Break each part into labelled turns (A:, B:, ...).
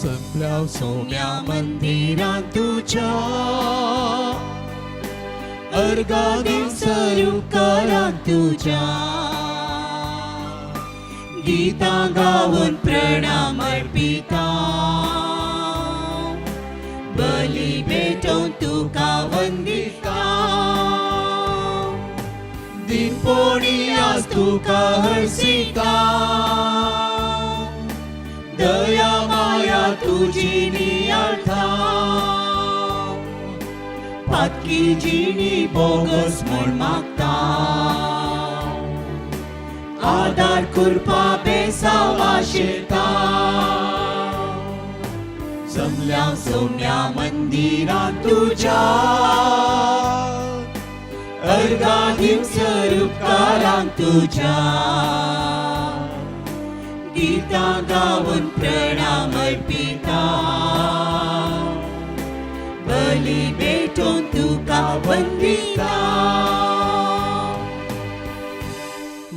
A: संपल्या सोम्या मंदिरात तुझ्या अर्गादी सरुकारात तुझ्या गीता गाऊन प्रणाम अर्पिता बली भेटून तुका वंदिता दिनपोणी आज तुका हर्षिता दया माया तुझी नियाळता पातकी जिणी बोगस म्हण मागता आदार कृपा बेसावा शेता जमल्या सोम्या मंदिरात तुझ्या अर्गाधीन स्वरूपकारांत तुझ्या गीता गाऊन प्रणाम अर्पिता बली भेटून तुका वंदिता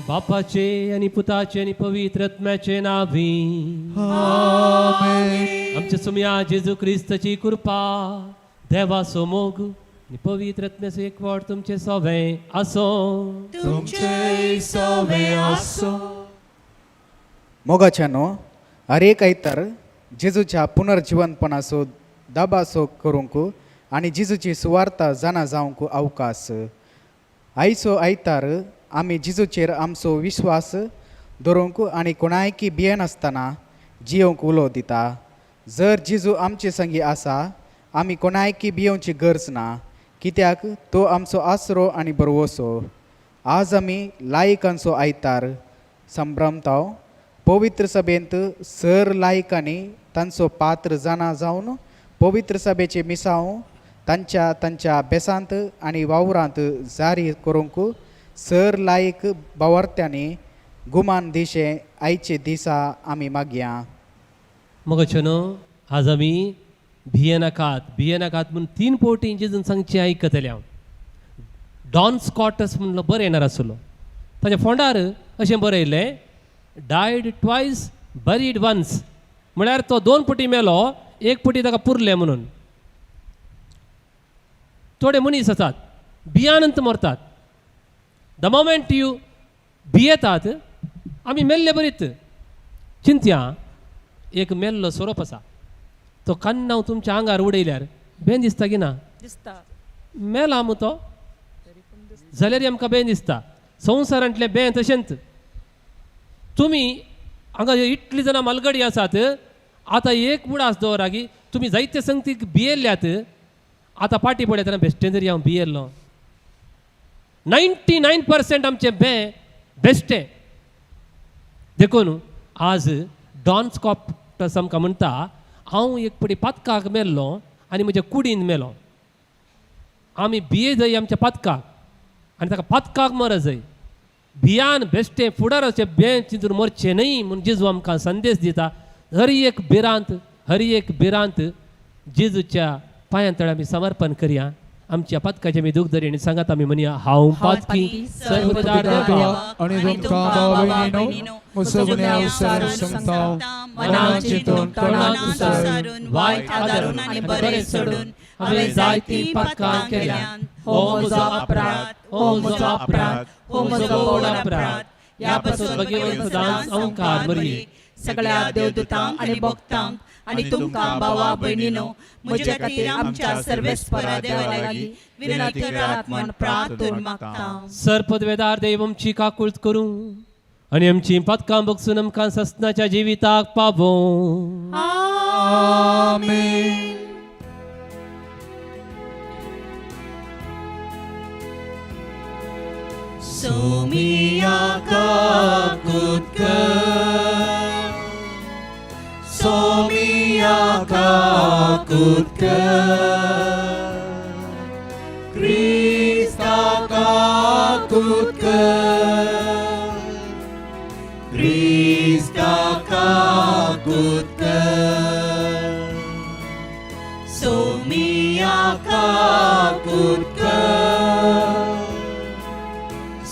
B: बापाचे आणि पुताचे आणि पवित्र आत्म्याचे नावी
A: आमेन.
B: आमच्या सुम्या जेजू ख्रिस्ताची कृपा देवा सोमोग आणि पवित्र आत्म्याचे एकवट तुमचे सवे असो
A: तुमचे सवे असो.
C: मोगाच्यानो हरेक आयतार जेजूच्या पुनर्जीवनपणाचो दाबासो करूंक आनी जेजूची सुवार्ता जाणा जावंक अवकाश. आयचो आयतार आमी जेजूचेर आमचो विश्वास दवरूंक आनी कोणायकी भियेनासतना जियोंक उलो दिता. जर जेजू आमचे संगी आसा आमी कोणायकी भियोवची गरज ना, कित्याक तो आमचो आसरो आनी बरवसो. आज आमी लायकांचो आयतार संभ्रमताव पवित्र सभेंत सर लायकांनी तांचो पात्र जाणा जावन पवित्र सभेचे मिसांव तांच्या तांच्या अभ्यासांत आनी वावरांत जारी करूंक सर लायक बावर्त्यांनी गुमान दिशे आयचे दिसा आमी मागया.
B: मोगाच्यानो आज आमी भियेनाकात म्हणून 3 फावटी जेजून सांगचे आयकतले हांव. डॉन स्कॉटस म्हणलो बरं येणार आसलो. ताच्या फोंडार अशें बरयलें डायड ट्वायस बरीड वन्स, म्हळ्यार तो 2 फावटी मेलो, 1 फावटी ताका पुरलें म्हणून. थोडे मनीस आसात भियानंत मरतात. द मोमेंट यू भियेतात आमी मेल्ले बरीत. चिंत्या एक मेल्लो सोरोप आसा, तो कान्नाव तुमच्या आंगार उडयल्यार बेन दिसता की ना?
D: दिसता.
B: मेला मू तो जाल्यार आमकां बेन दिसता. संवसारांतले बेन तशेंच. तुमी हांगा इतली जाणां मालगडी आसात, आतां एक बुडास दवरा की तुमी जायते संगतीक भियेल्ल्यात. आतां पाटी पळयतना बेश्टें जरी हांव भियेल्लो. 99% आमचे बेश्टे देखून आज डॉन स्कॉटस आमकां म्हणटा हांव एक पटी पातकाक मेल्लो आनी म्हज्या कुडीन मेलो. आमी भिये जाय आमच्या पातकाक आनी ताका पातकाक मर जाय. भियान बेश्टे फुडार अशें बें चिंतून मरचें न्हय म्हूण जेजू आमकां संदेश दिता. हर एक भिरांत जेजूच्या पांयां तळे आमी समर्पण करया. आमच्या पातकाचे आमी दूख धरी आनी सांगात आमी म्हणया हांव पातकी सर्वदार देवा
A: आणि तुमकां भाव भयणीनो मुसगुण्या उसार संगताव मनान चिंतून तोंडान उसारून
D: वायट आदारून आनी बरें सोडून हांवें जायती पातकां केल्यान. हो म्हजो अपराध, हो म्हजो अपराध, हो म्हजो व्हड अपराध. ह्या पासून भगवंत सदांच अवकार मरी. सगळ्या देवदूतांक आनी भक्तांक आनी तुमकां भावा भयणीनो म्हजे खातीर आमच्या सर्वेस्परा देवा लागीं विनंती करात म्हण प्रार्थून मागता.
B: सर्पद्वेदार देव आमची काकुळत करूं आनी आमची पातकां बगसून आमकां ससनाच्या जिविताक पावो.
A: आमेन. सोमिया काकुतकर सोमिया काकुतकर क्रिस्ता काकुतकर क्रिस्ता काकुतकर सोमिया काकुतकर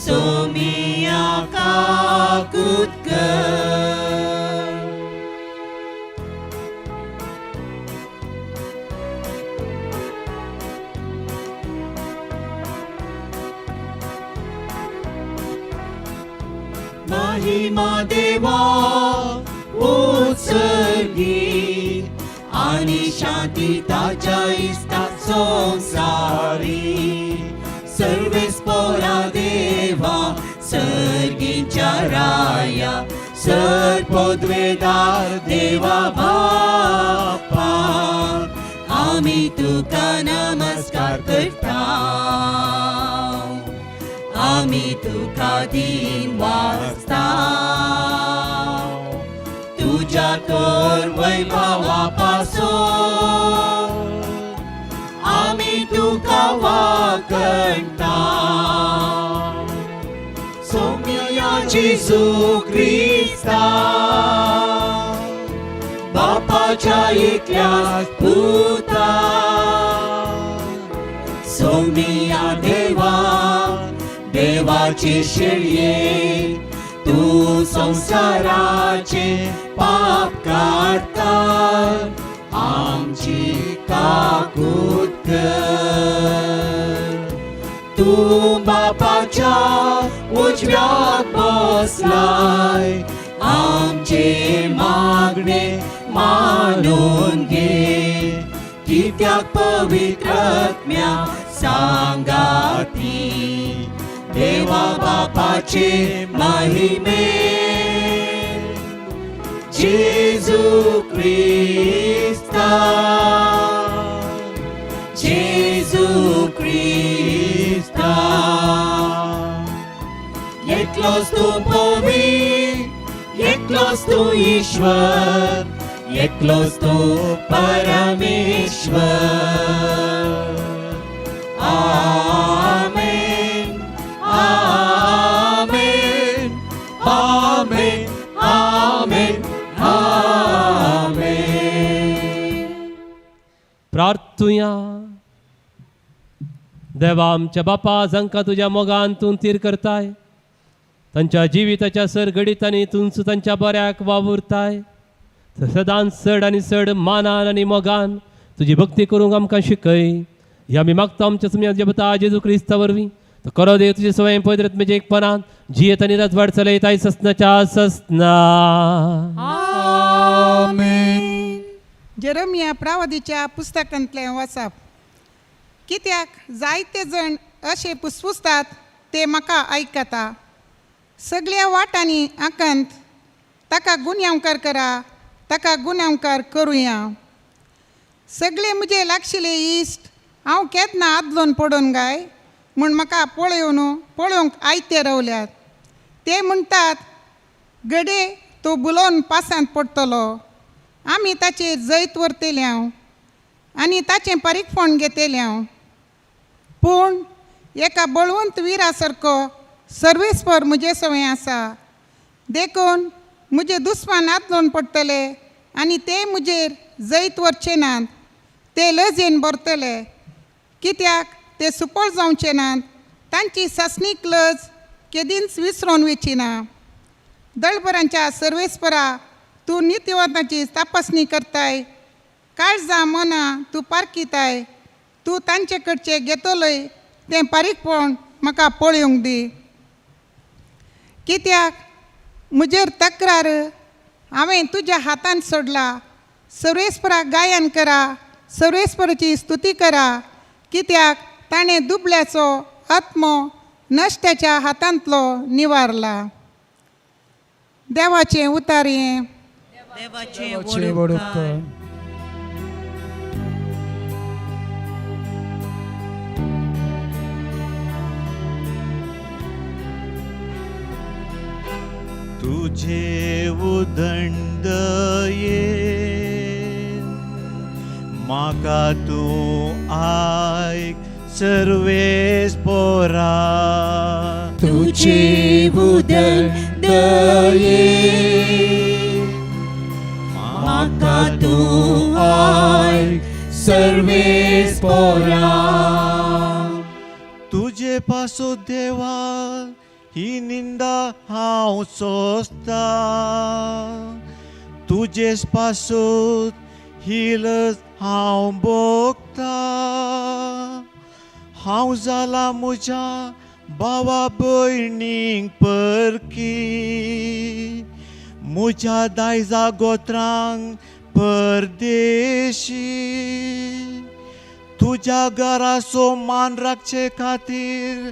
A: सोमिया काकुतकर
D: देवा उत्सर्गी आणि शांती ताच्या इष्टात संसारी सर्वेस पोरा देवा सर्गींच्या राया सर्पोद्वेदार देवा बाप्पा आम्ही तुका नमस्कार करता आम्ही तुका दिन वाजता तुझ्या कर वैभवापासून आम्ही तुका वाकणता सौम्य जेजू ख्रिस्ता बापाच्या एकल्याच पुता सौम्य देवा देवाचे शेळये तू संसाराचे पाप काढता आमची काकूत कर तू बापाच्या उजव्यात बसलाय आमचे मागणे मानून घे कित्याक पवित्र आत्म्या सांगाती देवा बापाचे महिमे जेजू ख्रिस्ता जेजू ख्रिस्ता एकलोच तू पवित्र एकलोच तू ईश्वर एकलोच तू परमेश्वर आमेन आमेन आमेन आमेन आमेन
B: प्रार्थुया देवा आमच्या बापा जांकां तुज्या मोगांतून तीर करताय तांच्या जिविताच्या सर घडितांनी तुमच तांच्या बऱ्याक वावुरताय सदांच चड आनी चड मानान आनी मोगान तुजी भक्ती करूंक आमकां शिकय हे आमी मागता आमच्या सुम्या जेबता जेजू क्रिस्ता वरवीं तो करो देव तुजे स्वयं पवित्र आत्म्याचे एकपणान जियेत आनी राजवाड चलयताय ससनाच्या ससना
A: आमेन.
E: जेरमिया प्रावादीच्या पुस्तकांतलें वाचप कित्याक जायते जण अशे पुसपुसतात ते म्हाका आयकता सगळ्या वाटांनी आंकंत ताका गुन्यांवकार करा ताका गुन्यांवकार करुया सगळे म्हजे लागशिल्ले इश्ट हांव केन्ना आदलोवन पडोवन गाय म्हूण म्हाका पळोवंक आयते रावल्यात ते म्हणटात गडे तो बुलोवन पासांत पडटलो आमी ताचेर जैत व्हरतल्यांव आनी ताचें पारीकपण घेतल्यांव पूण एका बळवंत विरा सारको सर्वेस्पर म्हजे सवय आसा देखून म्हजे दुस्मान आदलोवन पडटले आनी ते म्हजेर जैत व्हरचे नात ते लजेन भरतले कित्याक ते सुपळ जावचे नात तांची सासणीक लज केदींच विसरोवन वचीना दळबरांच्या सर्वेस्परा तूं नित्यवतांची तपासणी करताय काळजां मना तूं पारखिताय तूं तांचे कडचे घेतलोय तें पारीकपण म्हाका पळोवंक दी कित्याक म्हजेर तक्रार हांवें तुज्या हातान सोडला सर्वेस्पराक गायन करा सर्वेस्पराची स्तुती करा कित्याक ताणें दुबल्याचो आत्मो नश्टाच्या हातांतलो निवारला देवाचें उतार
D: देवाचे
A: वडोवकार.
F: तुझे उदंड ये म्हाका तूं आयक सर्वेस पोरा
D: तुझे उदंड ये म्हाका तूं आयक सर्वेस पोरा
F: तुझे पासो देवा ही निंदा हांव सोंसता तुजेच पासून ही लज हांव भोगता हांव जाला म्हज्या भावा भयणींक परकी मुझ्या दायजा गोत्रांक परदेशी तुझ्या घराचो मान राखचे खातीर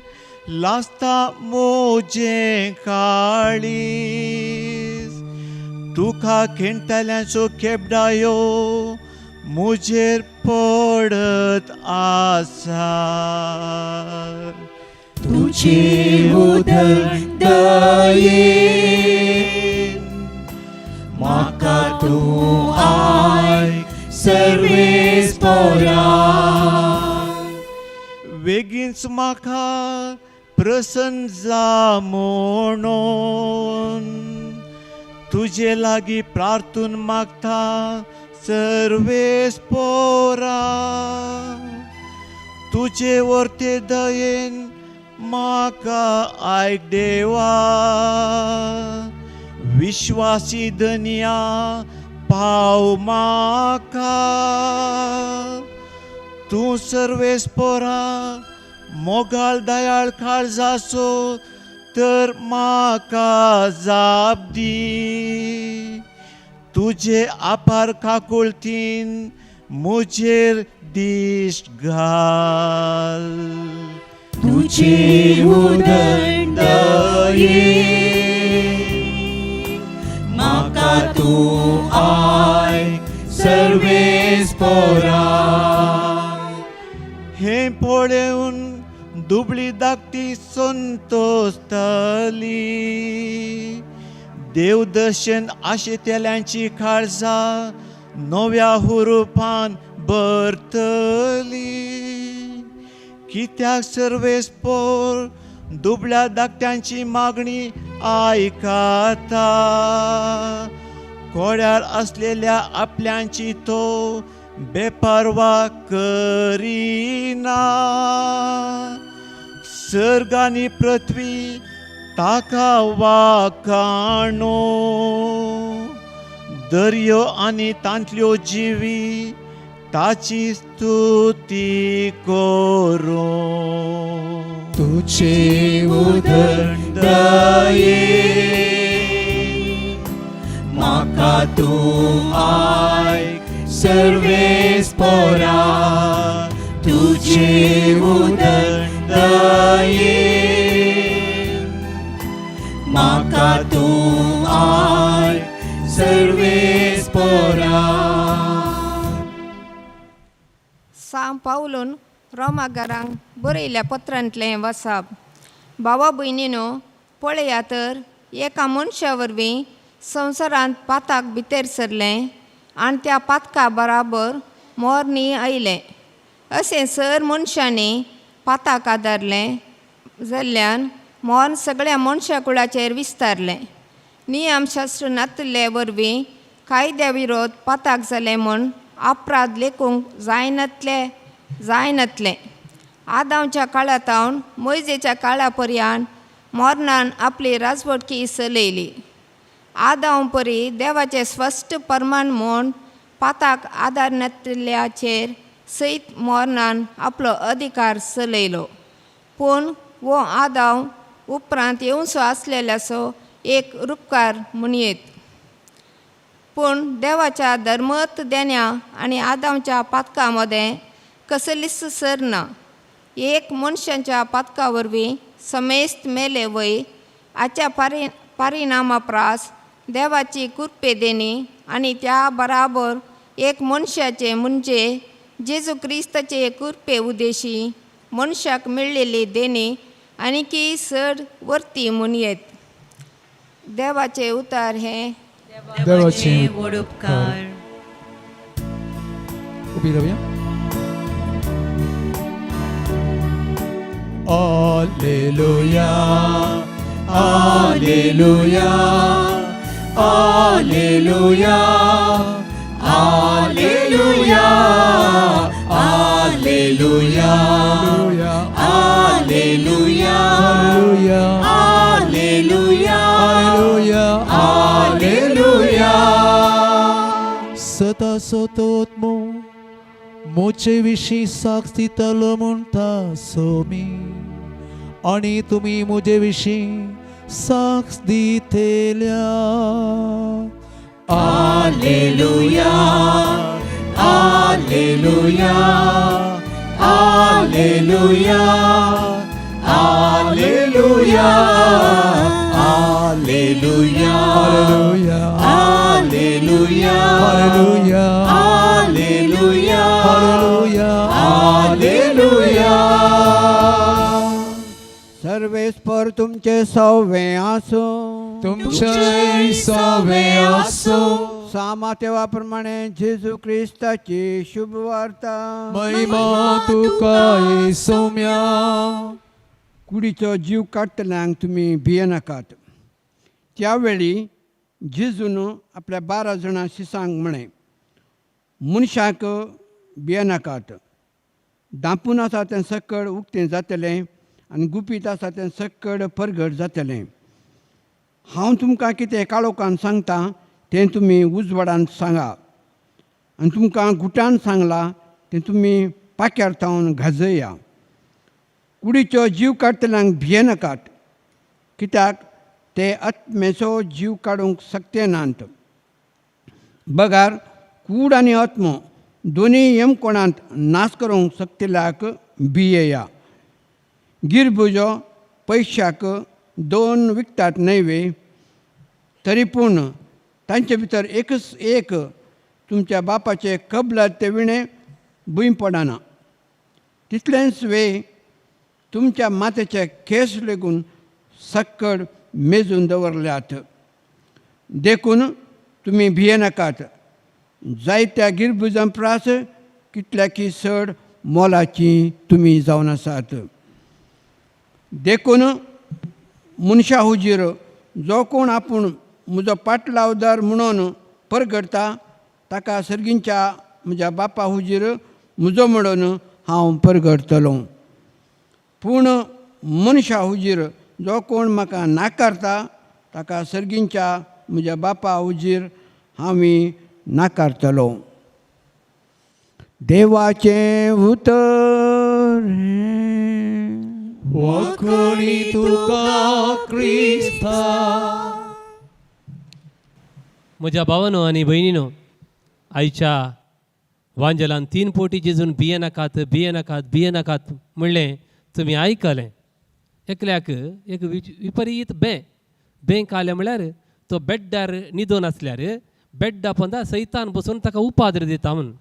F: लासता मोजे काळीज तुका खिणतल्यांचो केबडायो मुजेर पडत आसा
D: तुझे उदक दये म्हाका तूं आयक सर्वेस्परा
F: बेगीनच म्हाका प्रसन्न जा म्हणून तुझे लागीं प्रार्थून मागता सर्वेस्परा तुझे वर्ते दयेन म्हाका आयक देवा विश्वासी धनिया पाव म्हाका तूं सर्वेस्परा मोगाळ दयाळ काळजाचो तर म्हाका जाप दी तुझे आपार काकुळतीन मुजेर दिश्ट घाल
D: तुझे उदक दये म्हाका तूं आयक सर्वेस्परा
F: हे पळोवन दुबळी धाकटी संतोस्तली देवदर्शन आशेतेल्यांची काळजां नव्या हुरूपान भरतली कित्याक सर्वेस्पर दुबळ्या धाकट्यांची मागणी आयकाता कोड्यार असलेल्या आपल्यांची तो बेपारवा करिना सर्ग आनी पृथ्वी ताका वाखाणो दर्यो आनी तांतल्यो जिवी ताची स्तुती करो
A: तुझे उदक
D: दये म्हाका तूं आयक सर्वेस्परा तुझे उदक दये म्हाका तूं आयक सर्वेस्परा
G: सांग पावलून रोमाकारांक बरयल्या पत्रांतलें वाचप भावा भयणीनो पळया तर एका मनशा वरवीं संवसारांत पाताक भितर सरलें आनी त्या पातका बराबर मोरनी आयलें अशें सर मनशांनी पाताक आदारलें जाल्ल्यान मोर्न सगळ्या मनशा कुळाचेर विस्तारलें नियमशास्त्र नातले वरवीं कायद्या विरोध पाताक जालें म्हूण अपराध लेखूंक जायनातलें आदामच्या काळांतावन मोयजेच्या काळा पर्यंत मोर्नान आपली राजवटकी चलयली आदाम परी देवाचें स्पश्ट परमाण म्हूण पाताक आदार नातल्याचेर सयत मोर्नान आपलो अधिकार चलयलो पूण वो आदाम उपरांत येवचो आसलेल्याचो एक उपकार म्हणयेत पूण देवाच्या धर्मत देण्या आनी आदामच्या पातका मदें कसलीच सर ना एक मनशांच्या पातका वरवीं समेस्त मेले वय हाच्या परिणामा प्रास देवाची कृपे देणी आनी त्या बराबर एक मनशाचे म्हणजे जेजू क्रिस्ताचे कृपे उदेशी मनशाक मेळिल्ली देणी आनीकी चड वर्ती म्हणयेत देवाचे उतार हे
A: देवाचे
D: व्हड उपकार
A: उभी राहूया Alleluia, Alleluia, Alleluia, Alleluia, Alleluia, Alleluia, Alleluia, Alleluia. Sata sototmo, मोचे विशीं साक्ष दितलो म्हणटा सो मी आणि तुम्ही मुजे विशीं साक्ष दितेल्या.
D: Alleluia, Alleluia, Alleluia, Alleluia, Alleluia,
A: Hallelujah.
D: Alleluia,
A: Hallelujah.
D: Alleluia,
A: Hallelujah.
D: Alleluia.
H: सर्वेस्पर तुमचे सव्वे आसो.
A: तुमचे सवे असो.
H: सामातेवाप्रमाणे जेजू ख्रिस्ताची शुभ वार्ता.
A: महिमा तुका सौम्या.
H: कुडीचो जीव काडटल्यांक तुमी भियेनाकात. त्यावेळी जेजून आपल्या 12 जाणां शिसांक म्हणे, मनशाक भियेनाकात. दापून आसा तें सकड उक्तें जातलें आनी गुपीत आसा तें सकड परगट जातलें. हांव तुमकां कितें काळोखान सांगता तें तुमी उजवाडान सांगा, आनी तुमकां गुटान सांगलां तें तुमी पाक्यार थावन गाजया. कुडीचो जीव काडटल्यांक भियेनाकात, कित्याक ते आत्मेचो जीव काडूंक शकते नात. बगार कूड आनी आत्मो दोनी यमकोणांत नाश करूंक शकतल्याक भियेया. गिरबुजो पयशाक 2 विकतात न्हय, तरी पूण तांचे भितर एकच एक तुमच्या बापाचे कबलात ते विणे भुंय पडना. तितलेंच वे तुमच्या माथ्याचे केस लेगून सक्कड मेजून दवरल्यात. देखून तुमी भियेनाकात. जायत्या गिरबुजां प्रास कितल्याकी चड मोलाची तुमी जावन आसात. देखून मनशा हुजीर जो कोण आपूण म्हजो पाटलावदार म्हणून परगडता ताका सर्गींच्या म्हज्या बापा हुजीर म्हजो म्हणून हांव परगडतलों. पूण मनशा हुजीर जो कोण म्हाका नाकारता ताका सर्गींच्या म्हज्या बापा हुजीर हांव नाकारतलो. देवाचें उतर.
A: वखणी तुका क्रिस्ता.
B: म्हज्या भावानो आनी भयणीनो, आयच्या वांजलान 3 पोटी जेजून भियेनाकात भियेनाकात भियेनाकात म्हणलें तुमी आयकलें. एकल्याक एक विपरीत बें कालें म्हळ्यार तो बेड्डार न्हिदोन आसल्यार बेड्डा पोंदा सैतान बसून ताका उपाद्र दिता म्हूण.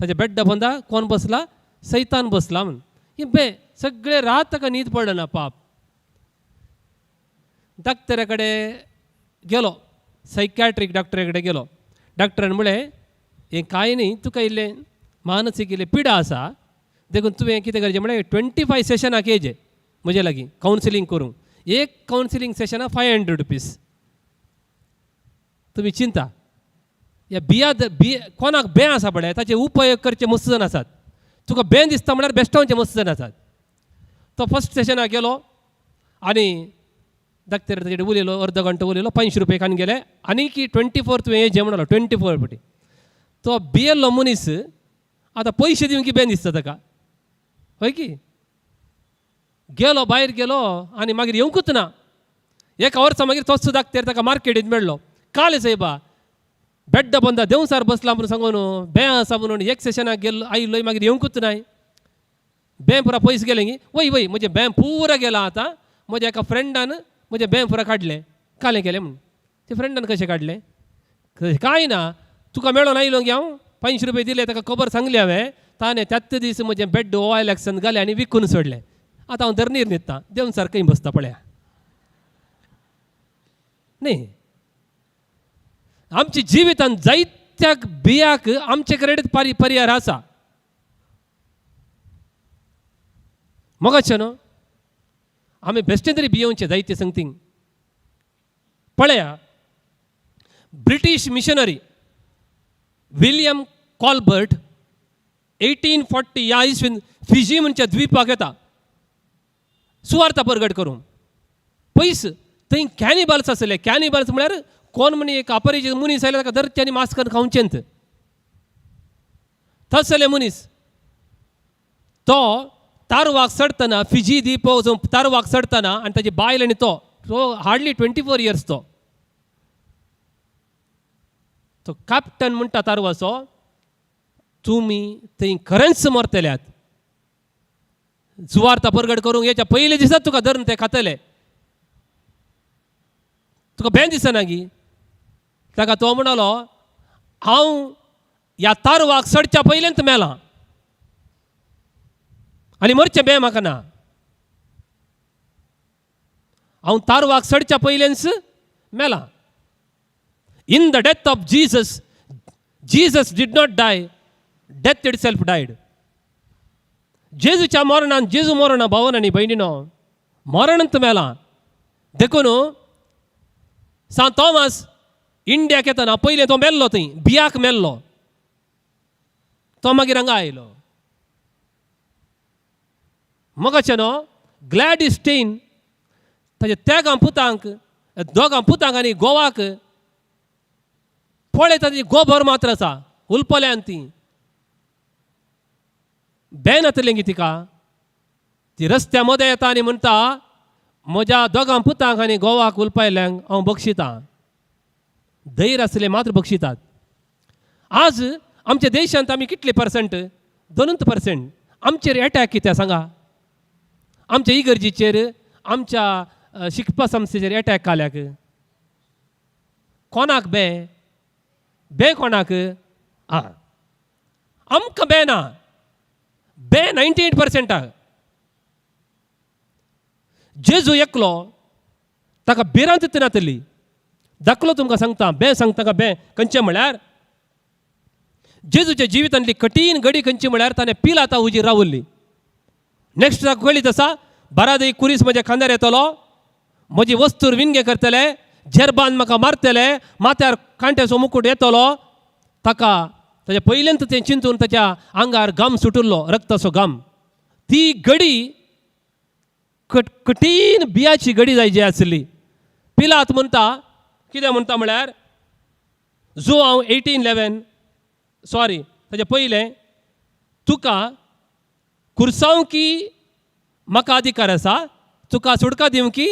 B: ताच्या बेड्डा पोंदा कोण बसला? सैतान बसला म्हूण. ही सगळे रात ताका न्हीद पडना. पाप डॉक्टरा कडेन गेलो, सायकॅट्रीक डॉक्टरा कडेन गेलो. डॉक्टरान म्हळें हें कांय न्ही, तुका इल्लें मानसीक इल्लें पिडा आसा, देखून तुवें कितें करचें म्हळ्यार 25 सेशनाक येयचें म्हजे लागीं कावन्सिलींग करूंक. एक कावन्सिलींग सेशनाक 500 रुपीज. तुमी चिंता, ह्या कोणाक बें आसा पळय ताचे उपयोग करचे मस्त जाण आसात. तुका बें दिसता म्हळ्यार बेश्टावचे मस्त जाण आसात. तो फर्स्ट सेशनाक गेलो आनी डॉक्टर ताचे कडेन उलयलो, अर्द घंटो उलयलो, 500 रुपया कान गेले. आनी की 24 तुवें येवचें म्हणलो, 24 फावटी. तो भियेल्लो मनीस आतां पयशे दिवन की बें दिसता ताका, हय की. गेलो भायर गेलो आनी मागीर येवंकूच ना. 1 वर्सा मागीर तोच डॉक्टर ताका मार्केटींत मेळ्ळो. काले सायबा बेड्डा बंदा देंवसार बसला म्हणून सांगून बें आसा म्हणून 1 सेशनाक गेलो आयिल्लो, मागीर येवंकूच नाय. बें पुरा पयस गेले गी. वय म्हजें बें पुरा गेलां. आतां म्हज्या एका फ्रेंडान म्हजें बें पुरा काडलें. कालें केलें म्हणून. ते फ्रेंडान कशें काडलें? कांय ना, तुका मेळोन आयलो गे हांव, 500 रुपया दिले, ताका खबर सांगली हांवें. ताणें त्याच दीस म्हजें बेड्ड OLXन घालें आनी विकून सोडलें. आतां हांव धरणीर न्हिदतां, देंवसार खंय बसता पळया न्ही. आमच्या जिवितांत जायत्या बियाक आमचे कडेन पर्याय आसा. मोगाचें न्हू, आमी बेश्टें तरी भियोवचें जायते संगतींक. पळया, ब्रिटीश मिशनरी विलियम कॉल्बर्ट 1840 ह्या इसवीन फिजी म्हणच्या द्वीपाक येता सुवार्ता परगट करूंक. पयस थंय कॅनिबल्स आसले. कॅनिबल्स म्हळ्यार कोण म्हणी एक अपरिचीत मनीस आयलो ताका धरचें आनी मास करून खावचेंत. तसले मनीस तो तारवाक चडतना, फिजी द्वीप वचून तारवाक चडतना आनी ताची बायल आनी तो तो हार्डली 24 इयर्स तो कॅप्टन म्हणटा तारवासो तुमी थंय खरेंच मरतल्यात सुवार्ता परगट करूंक याच्या पयले दिसात तुका धरून ते खातले तुका बेन दिसना गी ताका तो म्हणलो हांव ह्या तारवाक सडच्या पयलेंत मेलां आनी मरचें बें म्हाका ना हांव तारवाक सडच्या पयलेंच मेलां in the death of Jesus Jesus did not die death itself died जेजूच्या मरणान जेजू मरणा भावन आनी भयणीनो मरणंत मेलां देखून सांत थॉमस इंडियाक येतना पयलें तो मेल्लो थंय बियाक मेल्लो तो मागीर हांगा आयलो मोगाचे न्हू ग्लॅडिस्टेन ताचे तेगां पुतांक दोगां पुतांक आनी गोवाक पळयता ती गोबर मात्र आसा उलपल्यान ती बेन येतलें गी तिका ती रस्त्या मदें येता आनी म्हणटा म्हज्या दोगां पुतांक आनी गोवाक उलपायल्यांक हांव बक्षितां धैर्य आसले मात्र बक्षितात आज आमच्या देशांत आमी कितले पर्संट 2% आमचेर एटॅक कित्याक सांगा आमच्या इगर्जीचेर आमच्या शिकपा संस्थेचेर एटॅक काल्याक कोणाक बे कोणाक आमकां बे ना बे 98%. जेजू एकलो ताका बिरांत तिनातली दाखलो तुमकां सांगता बे सांगता का बे खंयचें म्हळ्यार जेजूच्या जिवितांतली कठीण घडी खंयची म्हळ्यार ताणें पिलाता उजी रावल्ली नेक्स्ट कळीत आसा बारादई कुरीस म्हज्या खांद्यार येतलो म्हजी वस्तूर विंगे करतले झेरबान म्हाका मारतले माथ्यार कांट्याचो मुकुट येतलो ताका ताच्या पयलेंत तें चिंतून ताच्या आंगार घाम सुटिल्लो रक्ताचो घाम ती घडी कठीण बियाची घडी जाय जी आसली पिलात म्हणटा कितें म्हणटा म्हळ्यार जो हांव 1811 सॉरी ताच्या पयलें तुका कुरसांवकी म्हाका अधिकार आसा तुका सुडका दिवंकी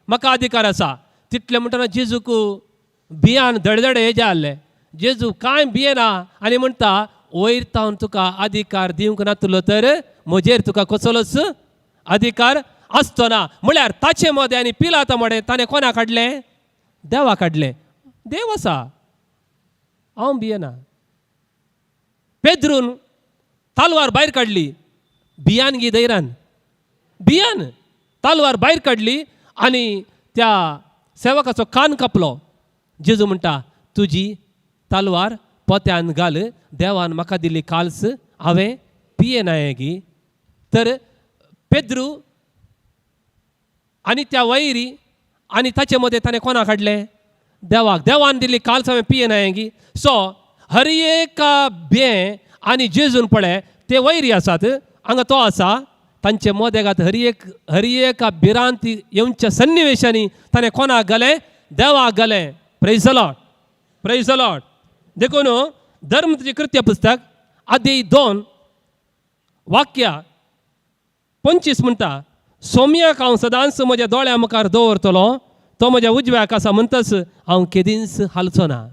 B: म्हाका अधिकार आसा तितलें म्हणटना जेजूक बियान धडधडे हेजे आहले जेजू कांय भियेना आनी म्हणटा वयर तावन तुका अधिकार दिवंक नातलो तर म्हजेर तुका कसलोच अधिकार आसचो ना म्हळ्यार ताचे मदें आनी पिलाता मदें ताणें कोणा काडलें देवा काडलें देव आसा हांव भियेना पेद्रून तालवार भायर काडली बियान गी धैर्यान बियान तालवार भायर काडली आनी त्या सेवकाचो कान कापलो जेजू म्हणटा तुजी तालवार पोत्यान घाल देवान म्हाका दिल्ली काल्स हांवें पियेनाय गी तर पेद्रू आनी त्या वैरी आनी ताचे मदें ताणें कोणा काडलें देवाक देवान दिल्ली काल्स हांवें पियेनाय गी सो हर एका बें आनी जेजून पळय ते वैरी आसात हांगा तो आसा तांचे मदेगात हर एका बिरांत येवच्या सन्निवेशांनी ताणें कोणाक घालें देवाक घालें प्रेज द लॉर्ड देखून धर्मची कृत्य पुस्तक आदी 2 वाक्या 25 म्हणटा सोम्याक हांव सदांच म्हज्या दोळ्या मुखार दवरतलो तो म्हज्या उजव्याक आसा म्हणटच हांव केदींच हालचो ना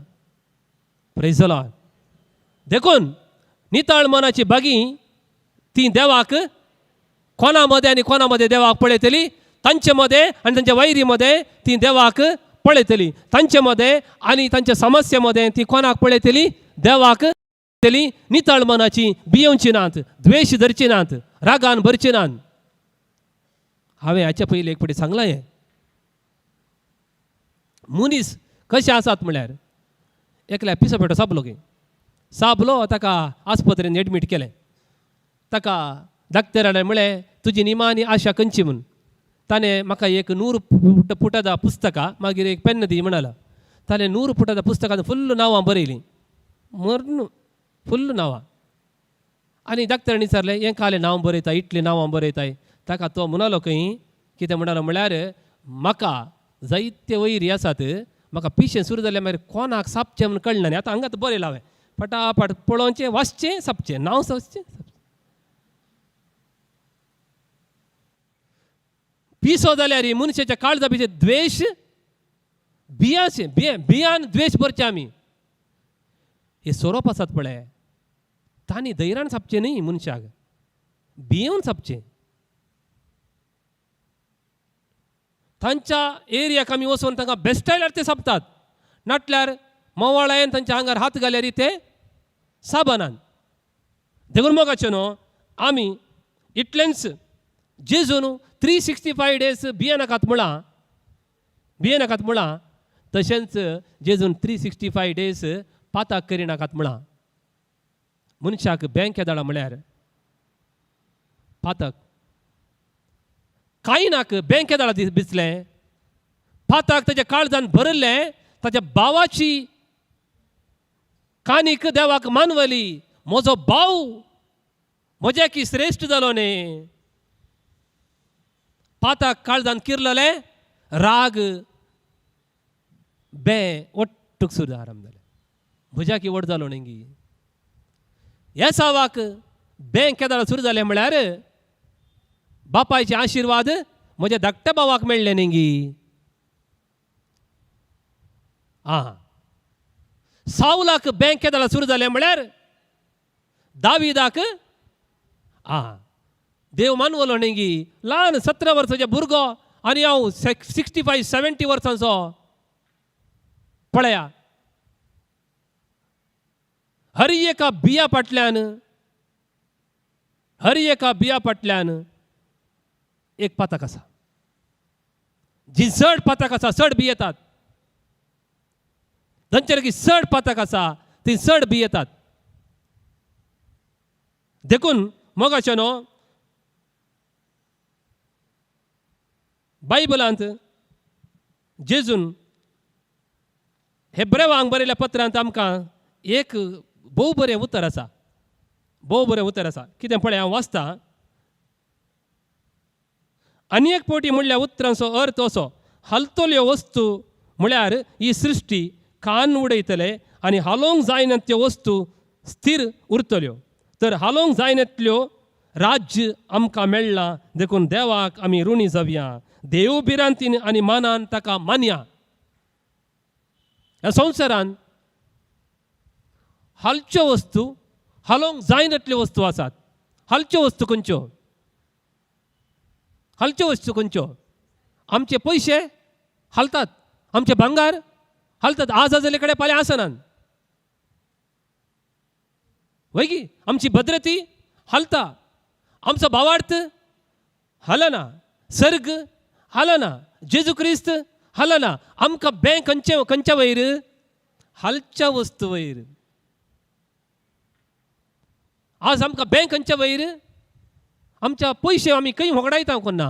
B: प्रेज द लॉर्ड देखून नितळ मनाची बागी ती देवाक कोणा मदें आनी कोणा मदें देवाक पळयतली तांचे मदें आनी तांच्या वैरी मदें ती देवाक पळयतली तांचे मदें आनी तांच्या समस्ये मदें ती कोणाक पळयतली देवाक पळयतली नितळ मनाची भियेवची नात द्वेश धरची नात रागान भरची नात हांवें हाच्या पयलीं एक फावटी सांगलां हें मनीस कशे आसात म्हळ्यार एकल्या पिसो पेटो साबलो ताका आस्पत्रेन एडमीट केलें ताका डाक्टरान म्हळें तुजी निमाणी आशा खंयची म्हूण ताणें म्हाका एक 100 पुटादा पुस्तकां मागीर एक पेन्न दी म्हणाला ताणें 100 पुटादा पुस्तकां फुल्ल नांवां बरयलीं मरण फुल्ल नांवां आनी डाक्टरान विचारलें हें कालें नांव बरयता इतलीं नांवां बरयताय ताका तो म्हणलो खंय कितें म्हणलो म्हळ्यार म्हाका जायते वैरी आसात म्हाका पिशें सुरू जाल्यार मागीर कोणाक सापचें म्हूण कळना न्ही आतां हांगात बरयलां हांवें फटाफट पळोवचें वाचचें सापचें नांव सापचें पिसो जाल्यार ही मनशाच्या काळजा भितर द्वेश बियान द्वेश भरचे आमी हे सोरोप आसात पळय तांणी धैर्यान सापचें न्ही मनशाक भियेवन सापचें तांच्या एरियाक आमी वचून तांकां बेस्टायल्यार ते सापतात नाटल्यार मोवाळायेन तांच्या आंगार हात घाल्यार ते साबनान देखून मोगाचें न्हू आमी इतलेंच जेजून 365 days भियेनाकात म्हणा तशेंच जेजून 365 days पाताक करिनाकात म्हणा मनशाक बँके धाडा म्हळ्यार पातक कायनाक बँके धाडा दिसलें पाताक ताच्या काळजान भरल्लें ताच्या भावाची कानीक देवाक मानवली म्हजो भाव म्हज्या की श्रेश्ठ जालो न्ही पाताक काळजान किरलले राग बे ओट्टूक सुद्दां आराम जालें म्हज्या की वड जालो न्ही येसावाक बँक केदार सुरू जालें म्हळ्यार बापायचे आशिर्वाद म्हज्या धाकट्या भावाक मेळ्ळे न्ही सावलाक बँक केदार सुरू जालें म्हळ्यार दाविदाक देव मानवलो न्ही ल्हान 17 वर्साचो भुरगो आनी हांव 65-70 वर्सांचो पळया हर एका बिया फाटल्यान एक पातक आसा जी चड पातक आसा चड भियेतात तांचेर की चड पातक आसा ती चड भियेतात देखून मोगाचें न्हू बायबलांत जेजून हेब्रेवांक बरयल्या पत्रांत आमकां एक भोव बरें उतर आसा कितें पळय हांव वाचता आनी एक फावटी म्हणल्यार उतरांचो अर्थ असो हलतल्यो वस्तू म्हळ्यार ही सृश्टी कान उडयतले आनी हालोवंक जायना त्यो वस्तू स्थिर उरतल्यो तर हालोवंक जायनातल्यो राज्य आमकां मेळ्ळां देखून देवाक आमी ऋणी जावया देव भिरांतीन आनी मानान ताका मानया ह्या संवसारान हालच्यो वस्तू हालोवंक जायनातल्यो वस्तू आसात हालच्यो वस्तू खंयच्यो आमचे पयशे हालतात आमचे भांगार हालतात आज जाले कडेन फाल्यां आसनात वैगी आमची भद्रती हालता आमचो भावार्थ हालना सर्ग हालना जेजू क्रिस्त हालना आमकां बँक खंयच्या वयर हालच्या वस्तू वयर आज आमकां बँक खंयच्या वयर आमच्या पयशे आमी खंय वगडायता कोन्ना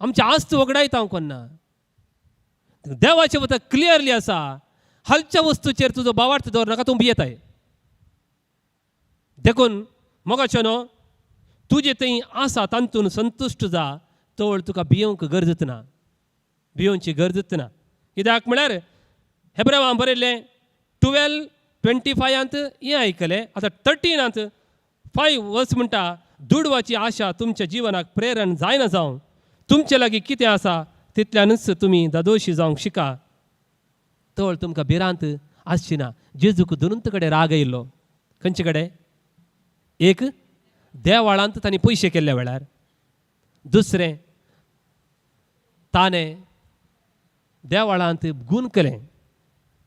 B: आमची आस्त वगडायता कोन्ना देवाचे वता क्लियरली आसा हालच्या वस्तूचेर तुजो भावार्थ दवरनाका तूं भियेताय देखून मोगाचें न्हू तुजे थंय आसा तांतून संतुश्ट जा तवळ तुका भियोवंक गरजत ना भियोवची गरजत ना कित्याक म्हळ्यार हेब्रेवांक बरयल्लें 12:25 हें आयकलें आतां 13:5 वर्स म्हणटा दुडवाची आशा तुमच्या जिवनाक प्रेरण जायना जावं तुमचे लागीं कितें आसा तितल्यानच तुमी दादोशी जावंक शिका तवळ तुमकां भिरांत आसची ना जेजूक दोनूच कडेन राग येयल्लो खंयचे कडेन एक देवाळांत तांणी पयशे केल्ल्या वेळार दुसरें ताणें देवाळांत गूण केलें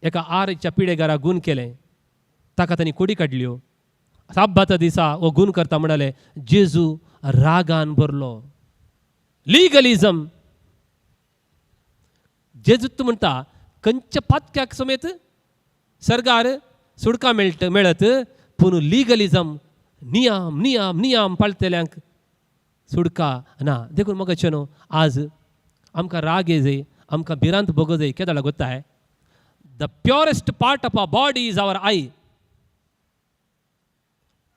B: एका आरच्या पिडेगाराक गूण केलें ताका तांणी कोडी काडल्यो साब्बाता दिसा हो गूण करता म्हणाले जेजू रागान भरलो लिगलिजम जेजूत म्हणटा खंयच्या पातक्याक समेत सरकार सुडका मेळत पूण लिगलिजम नियम नियम नियम पाळटल्यांक सुडका ना देखून मोगाचें न्हू आज आमकां राग येजय आमकां भिरांत भोगो जाय केदां लागोताय the purest part of a body is our eye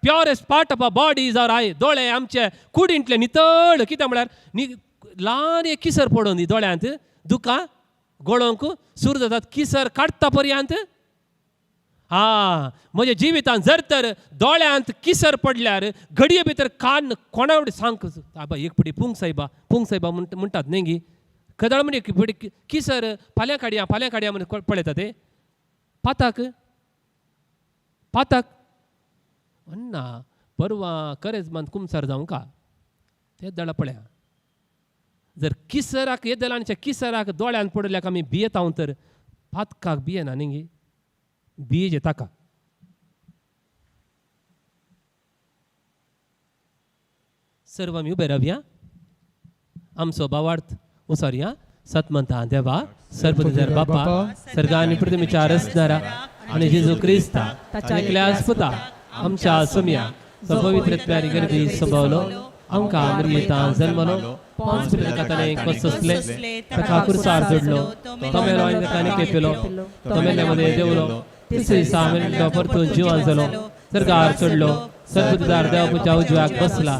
B: purest part of a body is our eye दोळे आमचे कुडींतले नितळ कित्याक म्हळ्यार ल्हान एक किसर पडून न्ही दोळ्यांत दुकां गळोवंक सुरू जातात किसर काडटा पर्यंत म्हज्या जिवितांत जर तर दोळ्यांत किसर पडल्यार घडये भितर कान कोणा फुडें सांग आबा एक फुटी पुंग सायबा म्हणटात न्ही गी कदळ म्हणजे एक फुटी किसर फाल्यां काडया म्हणून पळयता ते पाताक अन्ना परवा करेज मात कुमसार जावं का तेच दळा पळया जर किसराक येदलांच्या किसराक दोळ्यान पडल्याक आमी भियेता हांव तर पातकाक भियेना न्ही भियेजे ताका सर्व आमी उबे रावया आमचो भावार्थ उसरया सतमंता देवा सर्वधर बापा सर्गा आनी पृथ्वीच्या रचणारा आणि जेजू क्रिस्ता ताच्या एकल्या पुता आमच्या सुम्या पवित्रत्वारी गर्भी संभवलो आमकां मरियेता जल्मलो पोंच पिलाताने कसले ताका कुरसार जोडलो तो मेलो आनी ताका निकेपेलो तो मेल्ल्यामध्ये देवलो तिसरे दिसा मेल्लो परतून जिवान जालो सर्गार चडलो सर्वधर देवाच्या उजव्याक बसला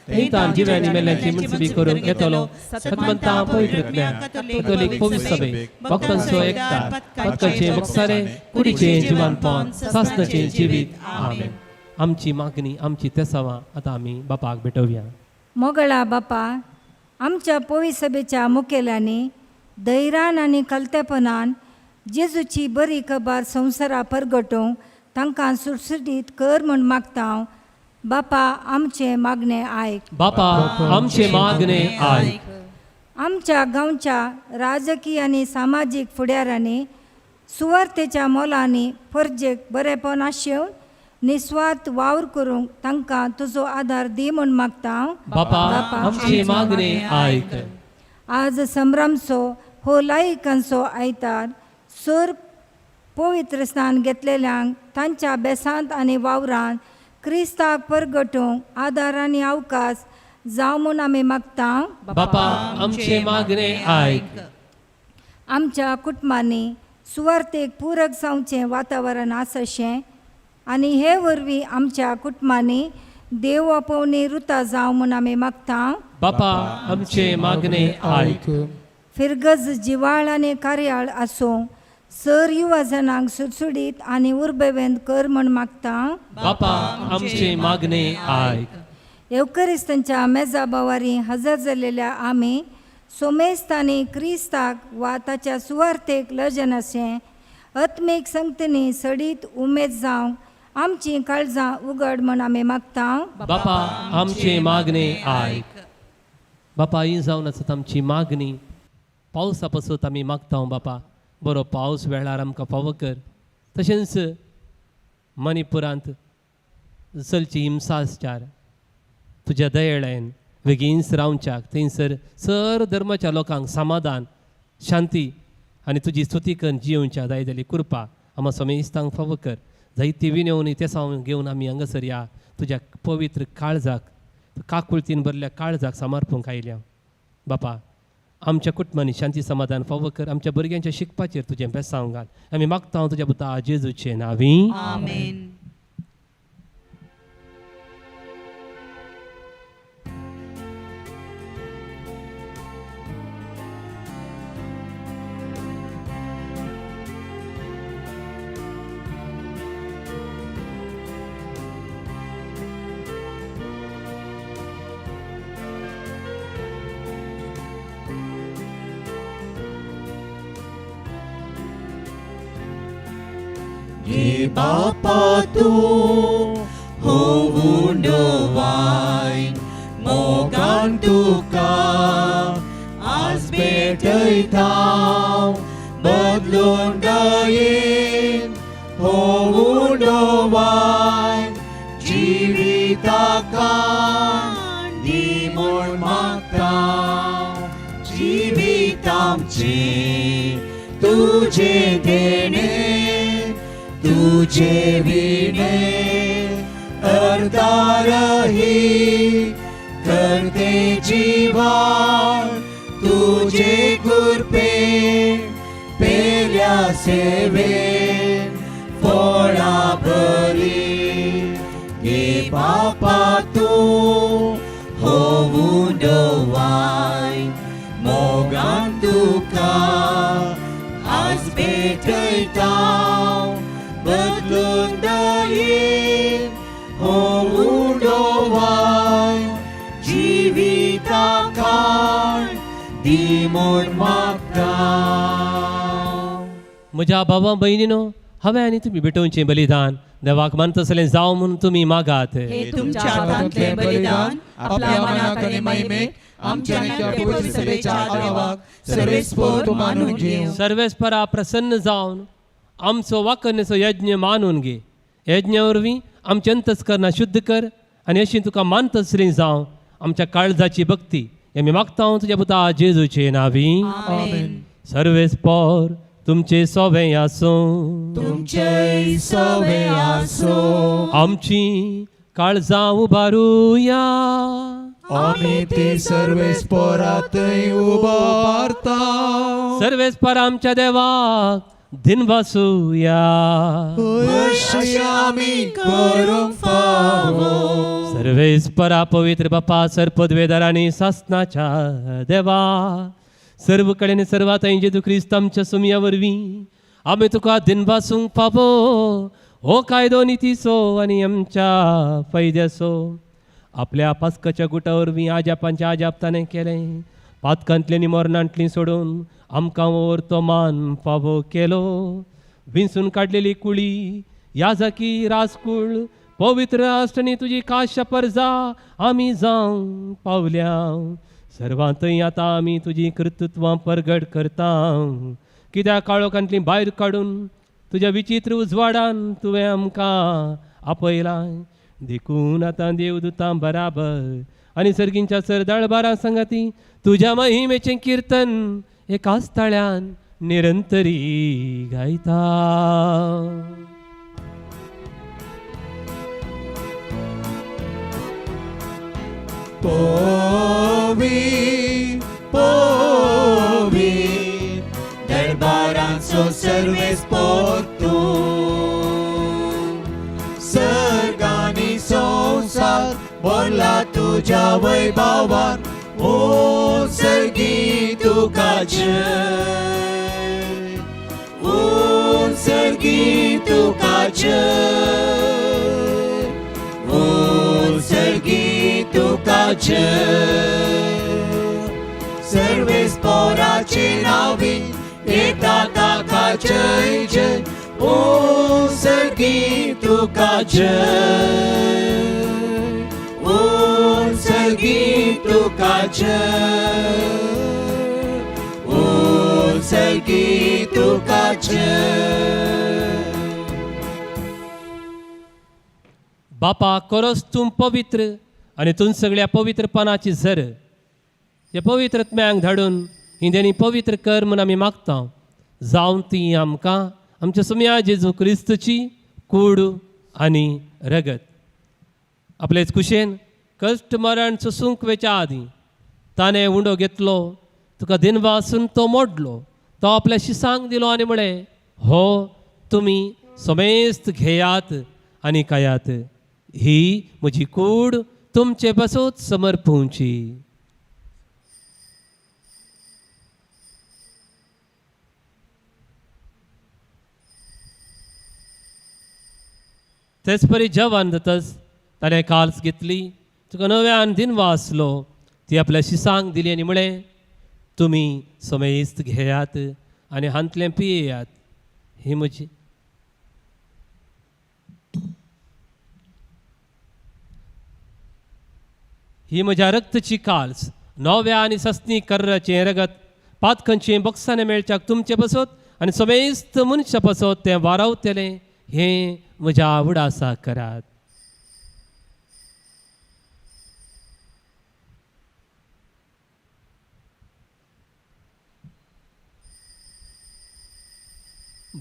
B: नितान जिव्यांनी मेल्ल्यांची मुनसिबी करूंक येतलो सतमंता पवित्रत्व्या कॅथोलिक पवित्र सभे भक्तांचो एकता पत्काचे मुक्सारे कुडीचे जिवानपण सासणाचे जिवीत आमेन आमची मागणी आमची तेसावां आतां आमी बापाक भेटोवया
I: मोगळा बापा आमच्या पवित्र सभेच्या मुखेल्यांनी धैर्यान आनी कलतेपणान जेजूची बरी खबर संवसारा परगटोवंक तांकां सुटसुटीत कर म्हूण मागता हांव बापा आमचे मागणे आयक
B: बापा आमचे मागणे आयक
I: आमच्या गांवच्या राजकीय आनी सामाजीक फुडाऱ्यांनी सुवार्थेच्या मोलांनी फर्जेक बरेपण आशेवन निस्वार्थ वावर करूंक तांकां तुजो आदार दी म्हूण मागता हांव
B: बापा आमचे मागणे आयक
I: आज संभ्रमचो हो लायिकांचो आयतार सर पवित्र स्नान घेतलेल्यांक तांच्या बेसांत आनी वावरांत क्रिस्ताक परगटोवंक आदार आनी अवकाश जावं म्हूण आमी मागता
B: बापा आमचे मागणे आयक
I: आमच्या कुटुंबांनी सुवार्थेक पूरक जावचें वातावरण आसचें आनी हे वरवीं आमच्या कुटुंबांनी देव आपोवणी रुतां जावं म्हूण आमी मागता
B: बापा आमचे मागणे आयक
I: फिरगज जिवाळ आनी कार्याळ आसूं सर युवा जनांक सुटसुडीत आनी उर्बेवेंत कर म्हूण मागता
B: बापा आमचे मागणे आयक
I: येवकरिस्तांच्या मेजा बावारी हजर जाल्लेल्या आमी सोमेस्तांनी क्रिस्ताक वा ताच्या सुवार्थेक लजन अशें आत्मीक संगतींनी सडीत उमेद जावंक आमची काळजां उगड म्हूण आमी मागता
B: बापा आमचे मागणे आयक बापा ही जावन आसत आमची मागणी पावसा पासून आमी मागता बापा बरो पावस वेळार आमकां फावो कर तशेंच मणिपुरांत चलची हिंसाचार तुज्या दयेळेन बेगीनच रावच्याक थंयसर सर धर्माच्या लोकांक समाधान शांती आनी तुजी स्तुती करून जियोवच्या जाय जाली कृपा आमा समेस्तांक फावो कर जायती विनवणी तेसावन घेवन आमी हांगासर या तुज्या पवित्र काळजाक काकुळतीन भरल्या काळजाक समर्पूंक आयल्या बापा आमच्या कुटुंबांनी शांती समाधान फावो कर आमच्या भुरग्यांच्या शिकपाचेर तुजें बेसांव घाल आमी मागता हांव तुज्या पुता जेजूचे नांवी
D: आमेन
F: Bapa tu houndowain mogan tuka as betaytaw badlon dayin houndowain jivitakan dimon magtaw jivitamche tuje dene तुझे विने अर्धारही करते जीवन तुझे कृपे पेल्या सेवे फळा बरी हे बापा तू होऊन डोवाय मोगान तुका आज भेटयता बदलून
B: म्हज्या भावा भयणीनो, हांवें आनी तुमी भेटोवचें बलिदान देवाक मानतसलें जावं म्हूण तुमी मागात.
D: हे तुमच्या हातांतलें बलिदान आपल्या मनाक आनी महिमेक आमच्या नित्य पवित्र सभेच्या आदाराक सर्वेस्पर मानून घेवं.
B: सर्वेस्परा प्रसन्न जावन आमचो वाकरनेचो यज्ञ मानून घे. यज्ञा वरवीं आमचें अंतस्करणां शुद्ध कर आनी अशीं तुका मानतसलीं जावं आमच्या काळजाची भक्ती हें आमी मागता तुज्या पुता जेजूचे नांवी.
D: आमेन.
B: सर्वेस्पर तुमचे सोवें आसूं.
F: तुमचे सोवे आसो.
B: आमची काळजां उबारुया.
F: आमी ते सर्वेस्परांतय उबारता.
B: सर्वेस्पर आमच्या देवाक दिनवासुया.
F: अशें आमी करूंक फावो.
B: सर्वेस्परा पवित्र बापा सरपदवेदार आनी सासणाच्या देवा, सर्व कडेन सर्वात जेजू क्रिस्त आमच्या सुमया वरवीं आमी तुका दिनवासूंक फावो. हो कायदो नितीचो आनी आमच्या फायद्याचो आपल्या पास्काच्या गुटा वरवीं आजापांच्या आजाप ताणें केलें. पातकांतलीं आनी मरणांतलीं सोडून आमकां वयर तो मान फावो केलो. विंसून काडलेली कुळी याजकी राजकूळ पवित्र राष्ट्रनी तुजी काश्य परजा आमी जावं पावल्या. सर्वांतय आतां आमी तुजी कर्तृत्वां परगट करता. कित्याक काळोखांतलीं भायर काडून तुज्या विचित्र उजवाडान तुवें आमकां आपयलां. देखून आतां देवदूतां बराबर आनी सर्गींच्या सरदाळबारां सांगाती तुज्या महिमेचें किर्तन एकाच ताळ्यान निरंतरी गायता.
F: पवित्र पवित्र दरबारांचो सर्वेस्पर तूं. सर्गांनी संवसार भरला तुज्या वैभवान. ओ सर्गी तुका जय. ओ सर्गी तुका जय. ओ सर्गी तुका जय. सर्वेस्पराचे नावी येता ताका जय जय. ओ सर्गी तुका जय. ओ सर्गी तुका जय. ओ सर्गी तुका जय.
B: बापा खरोच तूं पवित्र आनी तूं सगळ्या पवित्रपणाची झर. हे पवित्रत्म्यांक धाडून ही देणी पवित्र कर म्हूण आमी मागता. जावं ती आमकां आमच्या सुम्या जेजू क्रिस्तची कूड आनी रगत. आपलेच कुशेन कश्ट मरण सोसूंक वेच्या आदीं ताणें उंडो घेतलो. तुका दिनवासून तो मोडलो. तो आपल्या शिसांक दिलो आनी म्हळें हो तुमी समेस्त घेयात आनी खायात. ही म्हजी कूड तुमचे बसोत समर्पूंची. तेच परी जेवण जातस ताणें काल्स घेतली. तुका नव्यान दिनवासलो. ती आपल्या शिसांक दिली आनी म्हळें तुमी समेस्त घेयात आनी हांतलें पियेयात. ही म्हजी ही म्हज्या रक्तची काल्स नव्या आनी सस्ती कर्राचें रगत पातकांचें बक्षाने मेळच्याक तुमचे बसत आनी समेस्त मनशां बसत तें वारावतलें. हें म्हज्या उडासा करात.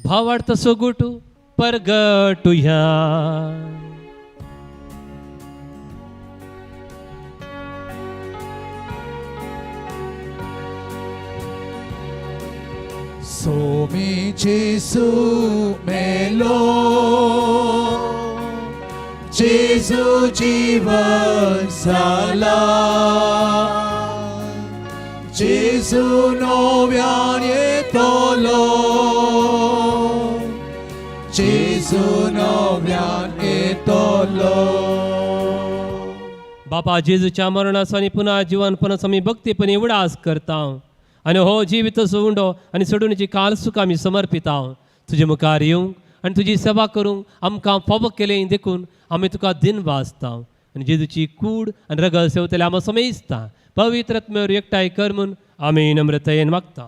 B: भावार्थ सोगुटू परगटुया.
F: सोमी जेसू मेलो. जेजू जीवन जाला. जेजू नव्यान येतलो. जेजू नव्यान येतलो.
B: बापा जेजूच्या मरणाचो आनी पुन्हा जिवनपणाचो आमी भक्तीपणी उडास करता. आनी हो जिवित सोडूंडो आनी सोडूनची काल सुख आमी समर्पिता. तुजे मुखार येवंक आनी तुजी सेवा करूंक आमकां फावो केलें देखून आमी तुका दिन वाजता आनी जेजूची कूड आनी रगत सेवतले आमी समजता. पवित्र आत्म्यावर एकठांय कर म्हूण आमी नम्रतायेन मागता.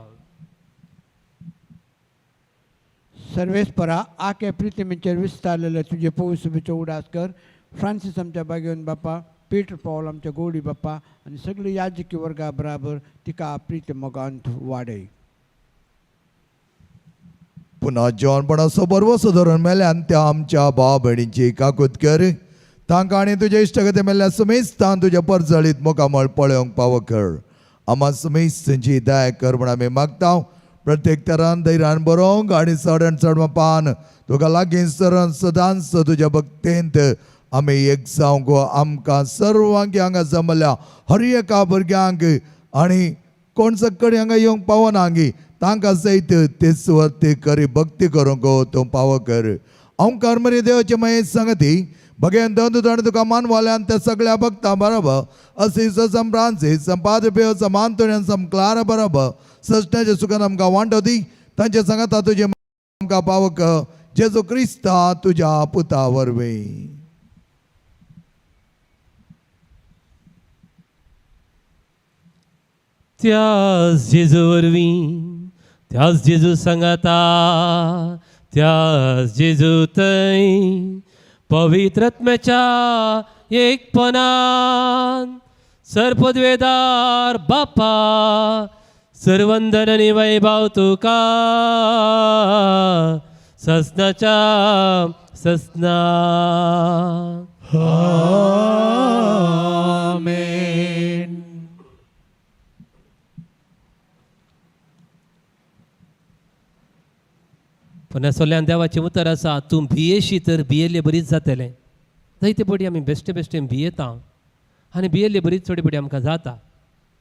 H: सर्वेस्परा आके प्रितीमेचेर विस्तारलेले तुझे पवित्र सभेचो उडास कर. फ्रांसीस आमच्या बागेवन बापा, पीटर पॉल आमच्या गोडी बापा आनी सगळे याजकी वर्गा बराबर तिका प्रीती मोगांत वाडय.
F: पुन्हा जेवणपणाचो बरवसो धरून मेल्यान त्या आमच्या भाव भयणींची काकूत कर. तांकां आनी तुजे इश्टगती मेल्ल्या समेस्तान तुज्या परजळीत मोकामळ पळोवंक फावो कर. आम्हा समेस्तांची दया कर म्हूण आमी मागता. प्रत्येक तरान धैर्यान बरोवंक आनी चड चडपान तुका लागीं सरण सदांच तुज्या भक्तेंत आमी एक जावंक आमकां सर्वांक हांगा जमल्या हर एका भुरग्यांक आनी कोण सक्कडी हांगा येवंक पावनांगी तांकां सयत ते सुवाते करी भक्ती करूंक तूं फावो कर. हांव कर्मरी देवाचे मये संगती भगेन दोन तुका मानवाल्यान त्या सगळ्या भक्तां बरोबर असीस सम फ्रांसीस सम पाद्र पियो सम आंतोनियो सम क्लारा बरोबर सजण्याच्या सुखान आमकां वांटो दी. तांचे सांगाता तुजे आमकां फावो कर. जेजू क्रिस्ता तुज्या पुता वरवीं.
B: त्याच जेजू वरवीं, त्याच जेजू सांगाता, त्याच जेजू थंय पवित्र आत्म्याच्या एकपणान सर्पद्वेदार बापा सर्वंदन आनी वैभव तुका ससनाच्या ससना.
F: आमेन.
B: पण सोल्यान देवाचें उतर आसा, तूं भियेशी तर भियेल्ले बरीच जातलें. जायते पडी आमी बेश्टे बेश्टें भियेता आनी भियेल्ले बरीच थोडी पडी आमकां जाता.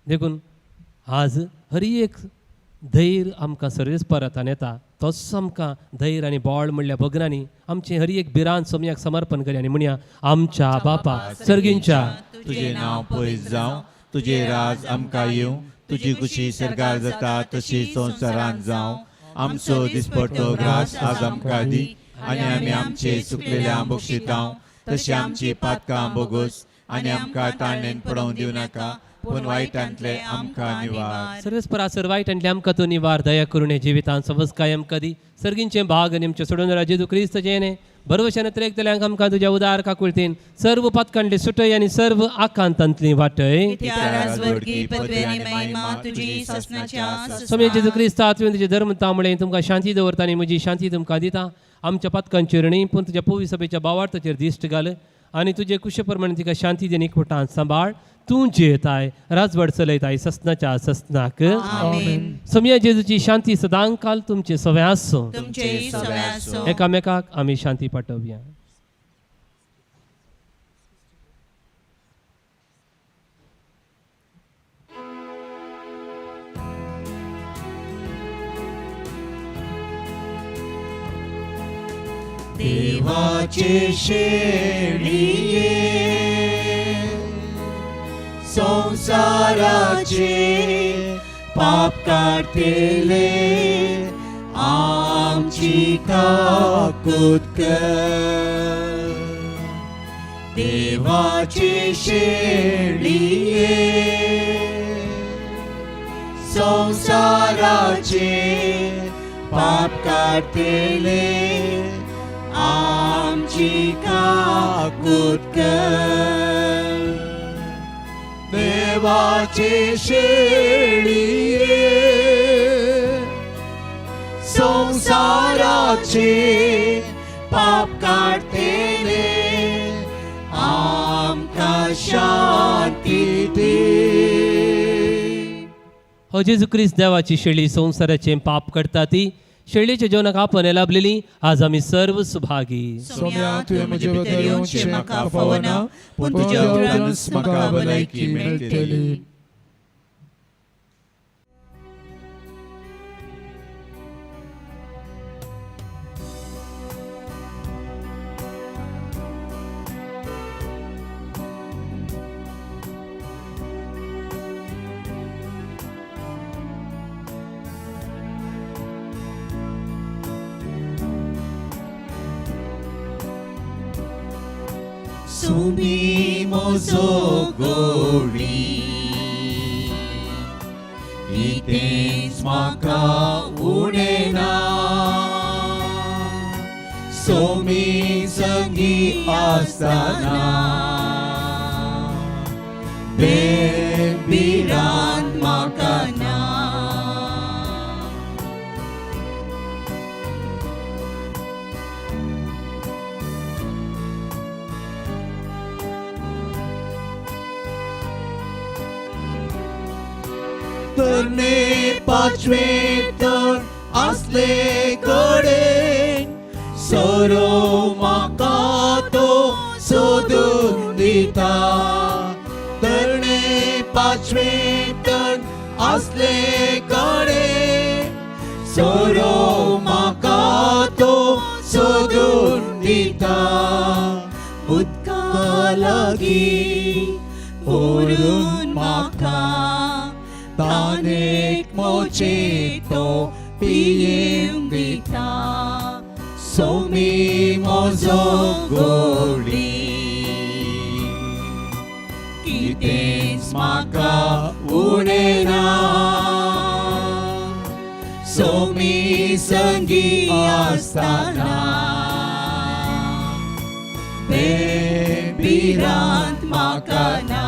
B: देखून आज हर एक धैर्य आमकां सर्वेस्परांतान येता. तोच आमकां धैर्य आनी बोळ म्हणल्या भगनांनी आमचें हर एक बिरान सोम्याक समर्पण करया आनी म्हणया, आमच्या बापा सर्गींच्या
J: तुझे नाव पयस जावं, तुझे राज आमकां येवं, तुजी कुशी सरकार जाता तशी संवसारांत जावं. आमचो दिसपट्टो ग्रास आज आमकां दी आनी आमी आमचे चुकलेल्या बक्षितांव तशी आमची पातकां बोगोस आनी आमकां ताणेन पडोवंक दिवं नाका पूण वायटांतले आमकां निवार.
B: सर्वेस्परा सर वायटांतले आमकां तूं निवार दया करून हे जिवितांत समज कायम कदी सर्गींचे भाग आनी आमचे सोडून जेजू क्रिस्त जेणे बरोवशान त्रेकतल्यांक आमकां तुज्या उदार काकुळतेन सर्व पातकांतले सुटय आनी सर्व आकांतांतली वाटय. समय जेजू क्रिस्ता तुवें तुजे धर्म तांबडे तुमकां शांती दवरता आनी म्हजी शांती तुमकां दिता. आमच्या पातकांची रणी पूण तुज्या पवित्र सभेच्या भावार्थाचेर दिश्ट घाल आनी तुजे कुशे प्रमाणे तिका शांती देन एकवटांत सांबाळ. तूं जेताय राजवड चलयताय ससनाच्या ससनाक. समया जेजूची शांती सदांकाल तुमचे सवे आसो. एकामेकाक आमी शांती पाठवया.
J: देवाचे शेळिये संसाराचे पाप काढतेले आमची काकूत कर. देवाचे शेळिये संसाराचे पाप काढतेले आमची काकूत कर. देवाचे शेळिये संसाराचे पाप काढतेले आमकां शांती दे.
B: हो जेजू क्रिस्त देवाची शेळी संसाराचे पाप करता ती शेळीच्या जेवणाक आपण लाभलेली आज आम्ही सर्व सुभागी.
A: सोम्या तुवें म्हजे बद्दल येवचें म्हाका फावना पूण तुज्या उतरानूच म्हाका भलायकी मेळटली.
J: सुमी मोजो गोडी इतेंच म्हाका उडेना सोमी संगी आसतना बेबिरान म्हाका ना तरणे पाचवे तर असले कडेन सोरो म्हाका तो सोदून दिता तरणे पाचवे तर असले कडेन सोरो म्हाका तो सोदून दिता उदका लागीं ओरून म्हाका तानेक मोचे तो पियेंक दिता सोमी मोजो गोडी कितेंच म्हाका उडेना सोमी संगी आसतना बेबिरांत म्हाका ना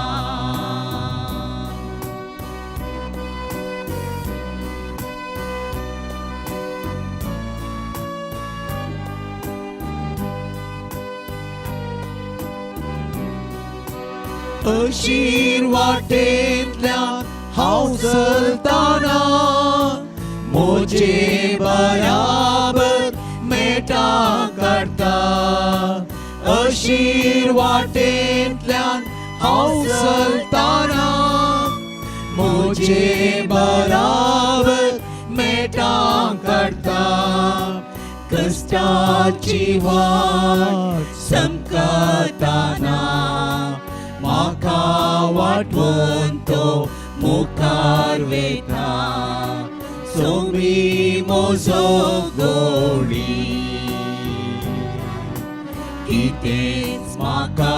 J: अशीर वाटेंतल्यान हांव चलताना मोजे बराबर मेटा काडटा अशीर वाटेंतल्यान हांव चलताना मोजे बराबर मेटा काडता कश्टाची वाट समकताना म्हाका वाटवून तो मुखार वेता सोमी मोजो गोडी कितेंच म्हाका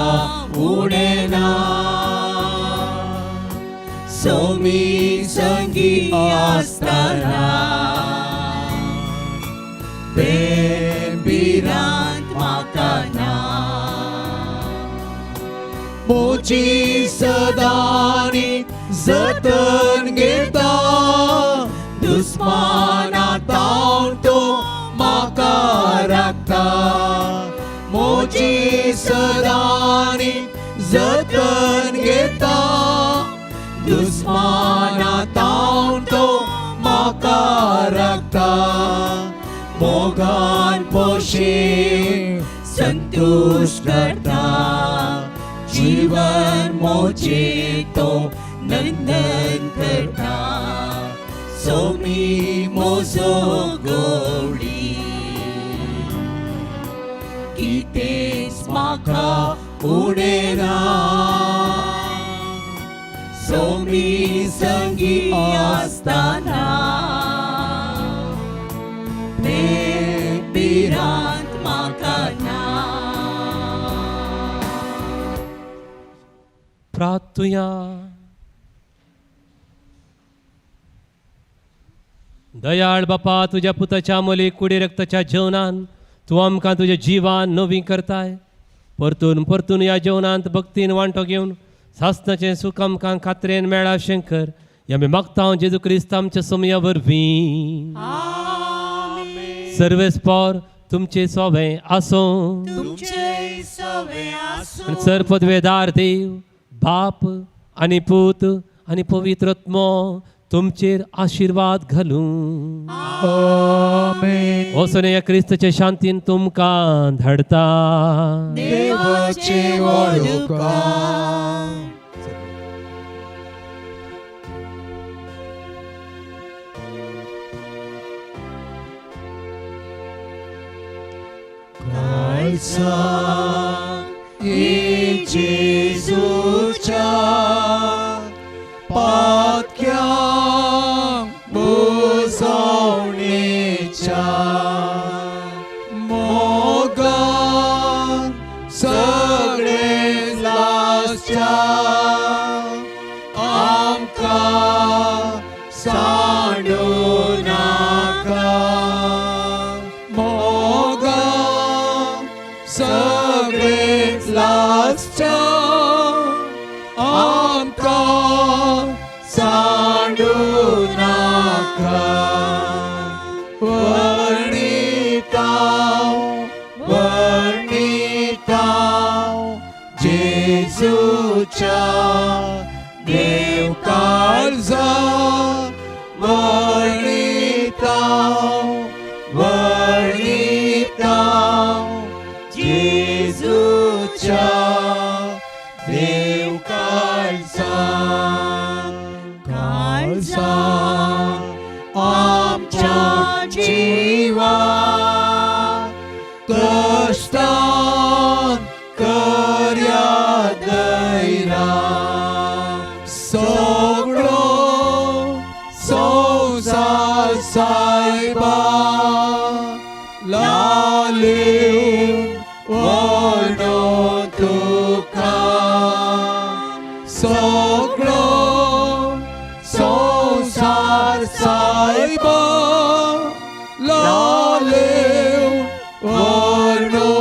J: उडेना सोमी संगी आसतना बेबिरांत म्हाका ना मोची सदानी जतन घेता दुस्मानांतावन तो म्हाका राखता मोची सदानी जतन घेता दुस्मानांतावन तो म्हाका राखता मोगान पोशे संतुश्ट करता जीवन मोचे तो नंदन करता सोमी मोजो गोडी कितेंच म्हाका उडेना सोमी संगी आसतना बेबिरांत म्हाका ना
B: प्रार्थुया दयाळ बापा तुझ्या पुताच्या अमोली कुडी रक्ताच्या जेवणान तू आमकां तुझ्या जिवान नवी करताय परतून परतून या जेवणांत भक्तीन वांटो घेवन सासणाचें सुख आमकां खात्रेन मेळा शंकर या आमी मागता जेजू क्रिस्त आमच्या समया वरवीं सर्वेस्पर तुमचे सोवे आसूं आनी सर्पद्वेदार देव बाप आनी पूत आनी पवित्रत्मो तुमचेर आशीर्वाद घालूं
A: आमेन
B: वचून या क्रिस्ताचे शांतीन तुमकां धाडता
A: देवाचे वळखा
J: जेजूच्या पातक्यांक बुजवणेच्या मोगान सगळे चा आमकां सांडू नाका
A: मोगा सगळेच लास्टच्या
J: आमकां सांडू नाका वर्णितांव जेजूच्या देव काळजा वर्णितांव जेजूच्या देव काळजा आमच्या जिवा कष्टान कर्या दैरा सगळो संसार सायबा लालीन वडो तुका सगळो संसार सायबा लालीन वडो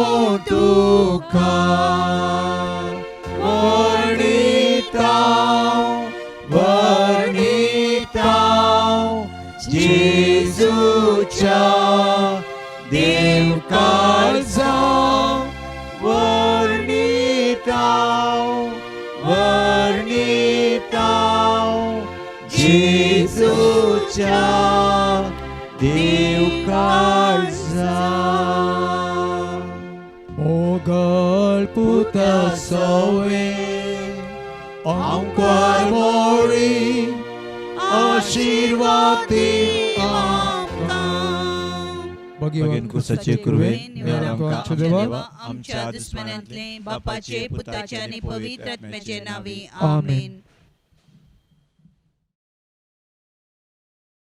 J: तुका वर्णितांव जेजूच्या देव काळजा वर्णितांव जेजूच्या देव काळजा मोगल पुता सोवे आमकां मोरी आशीर्वादी
A: भगवान
J: कुसाचे कुरवे
A: आमकां देवा
D: आमच्या दुश्मनांतले बापाचे पुताचे आणि पवित्र आत्म्याचे नावे
A: आमेन.
D: आमेन.